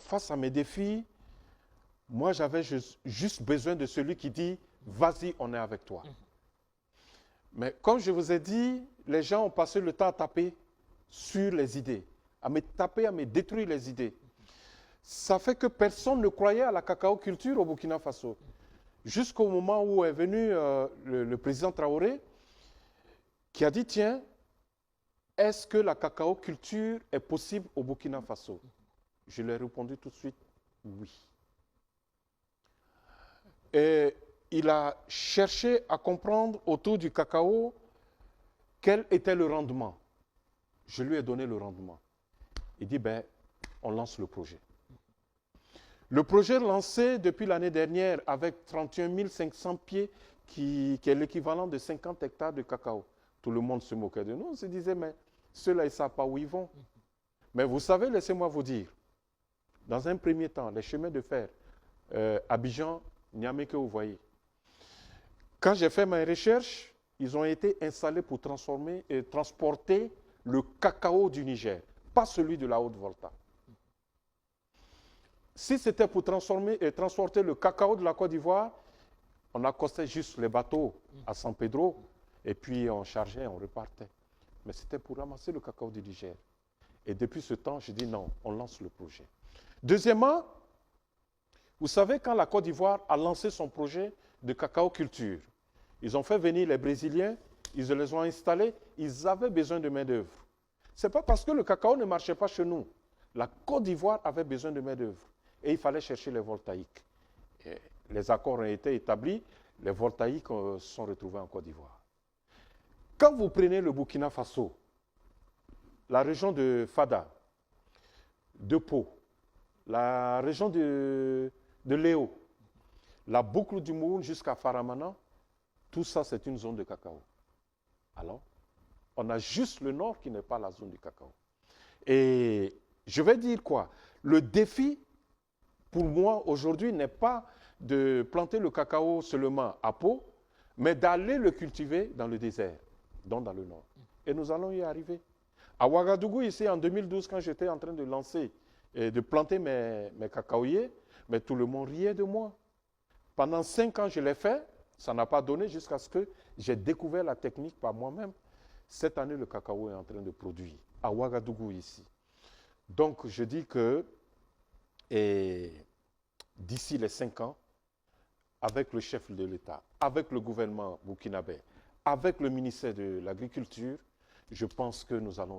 face à mes défis, moi, j'avais juste besoin de celui qui dit « Vas-y, on est avec toi ». Mais comme je vous ai dit, les gens ont passé le temps à taper sur les idées, à me taper, à me détruire les idées. Ça fait que personne ne croyait à la cacao culture au Burkina Faso. Jusqu'au moment où est venu le président Traoré, qui a dit « Tiens, est-ce que la cacao culture est possible au Burkina Faso ?» Je lui ai répondu tout de suite « Oui ». Et il a cherché à comprendre autour du cacao quel était le rendement. Je lui ai donné le rendement. Il dit, ben, on lance le projet. Le projet lancé depuis l'année dernière avec 31 500 pieds, qui est l'équivalent de 50 hectares de cacao. Tout le monde se moquait de nous. On se disait, mais ceux-là, ils ne savent pas où ils vont. Mais vous savez, laissez-moi vous dire, dans un premier temps, les chemins de fer, Abidjan, Niamey que vous voyez. Quand j'ai fait mes recherches, ils ont été installés pour transformer et transporter le cacao du Niger, pas celui de la Haute-Volta. Si c'était pour transformer et transporter le cacao de la Côte d'Ivoire, on accostait juste les bateaux à San Pedro et puis on chargeait, on repartait. Mais c'était pour ramasser le cacao du Niger. Et depuis ce temps, je dis non, on lance le projet. Deuxièmement, vous savez, quand la Côte d'Ivoire a lancé son projet de cacao culture, ils ont fait venir les Brésiliens, ils les ont installés, ils avaient besoin de main-d'œuvre. Ce n'est pas parce que le cacao ne marchait pas chez nous. La Côte d'Ivoire avait besoin de main-d'œuvre et il fallait chercher les voltaïques. Et les accords ont été établis, les voltaïques se sont retrouvés en Côte d'Ivoire. Quand vous prenez le Burkina Faso, la région de Fada, de Pau, la région de Léo, la boucle du Moun jusqu'à Faramana, tout ça c'est une zone de cacao. Alors, on a juste le nord qui n'est pas la zone du cacao. Et je vais dire quoi? Le défi pour moi aujourd'hui n'est pas de planter le cacao seulement à Pau, mais d'aller le cultiver dans le désert, donc dans le nord. Et nous allons y arriver. À Ouagadougou, ici en 2012, quand j'étais en train de lancer et de planter mes cacaoyers, mais tout le monde riait de moi. Pendant 5 ans, je l'ai fait, ça n'a pas donné jusqu'à ce que j'ai découvert la technique par moi-même. Cette année, le cacao est en train de produire, à Ouagadougou ici. Donc, je dis que d'ici les 5 ans, avec le chef de l'État, avec le gouvernement burkinabé, avec le ministère de l'Agriculture, je pense que nous allons